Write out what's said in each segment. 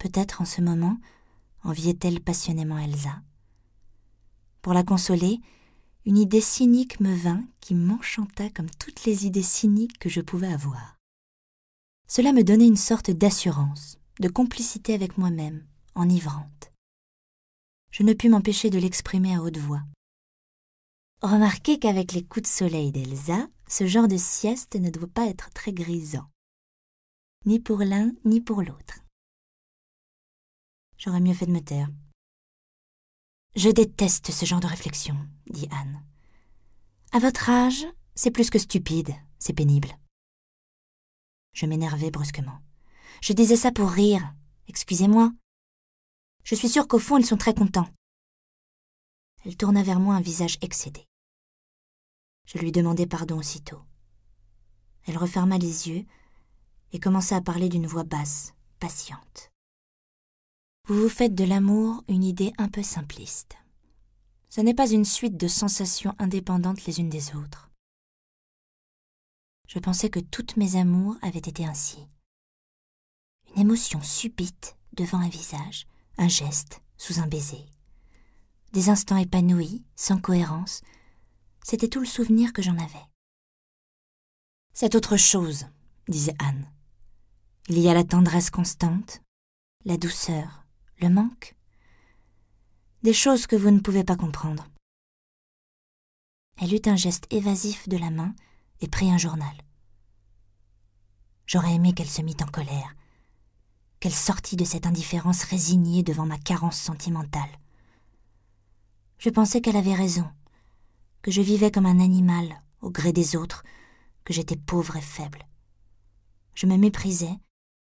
Peut-être en ce moment enviait-elle passionnément Elsa. Pour la consoler, une idée cynique me vint qui m'enchanta comme toutes les idées cyniques que je pouvais avoir. Cela me donnait une sorte d'assurance, de complicité avec moi-même, enivrante. Je ne pus m'empêcher de l'exprimer à haute voix. Remarquez qu'avec les coups de soleil d'Elsa, ce genre de sieste ne doit pas être très grisant. Ni pour l'un, ni pour l'autre. J'aurais mieux fait de me taire. Je déteste ce genre de réflexion, dit Anne. À votre âge, c'est plus que stupide, c'est pénible. Je m'énervai brusquement. Je disais ça pour rire, excusez-moi. Je suis sûre qu'au fond, ils sont très contents. Elle tourna vers moi un visage excédé. Je lui demandai pardon aussitôt. Elle referma les yeux et commença à parler d'une voix basse, patiente. Vous vous faites de l'amour une idée un peu simpliste. Ce n'est pas une suite de sensations indépendantes les unes des autres. Je pensais que toutes mes amours avaient été ainsi. Une émotion subite devant un visage, un geste sous un baiser. Des instants épanouis, sans cohérence, c'était tout le souvenir que j'en avais. C'est autre chose, disait Anne. Il y a la tendresse constante, la douceur, le manque. Des choses que vous ne pouvez pas comprendre. Elle eut un geste évasif de la main et prit un journal. J'aurais aimé qu'elle se mît en colère, qu'elle sortît de cette indifférence résignée devant ma carence sentimentale. Je pensais qu'elle avait raison, que je vivais comme un animal au gré des autres, que j'étais pauvre et faible. Je me méprisais,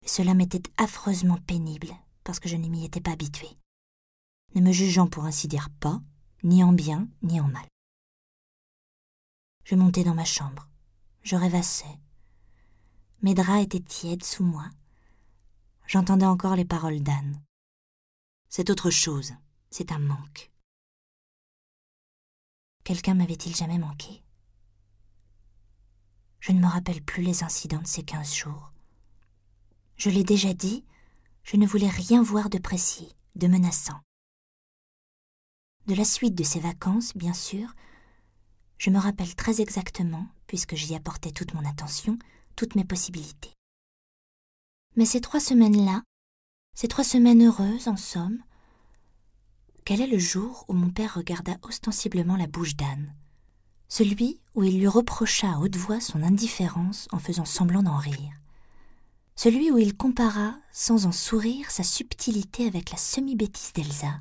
et cela m'était affreusement pénible parce que je ne m'y étais pas habituée, ne me jugeant pour ainsi dire pas, ni en bien ni en mal. Je montai dans ma chambre, je rêvassais. Mes draps étaient tièdes sous moi. J'entendais encore les paroles d'Anne. C'est autre chose, c'est un manque. Quelqu'un m'avait-il jamais manqué? Je ne me rappelle plus les incidents de ces 15 jours. Je l'ai déjà dit, je ne voulais rien voir de précis, de menaçant. De la suite de ces vacances, bien sûr, je me rappelle très exactement, puisque j'y apportais toute mon attention, toutes mes possibilités. Mais ces 3 semaines-là, ces 3 semaines heureuses, en somme, quel est le jour où mon père regarda ostensiblement la bouche d'Anne, celui où il lui reprocha à haute voix son indifférence en faisant semblant d'en rire, celui où il compara, sans en sourire, sa subtilité avec la semi-bêtise d'Elsa,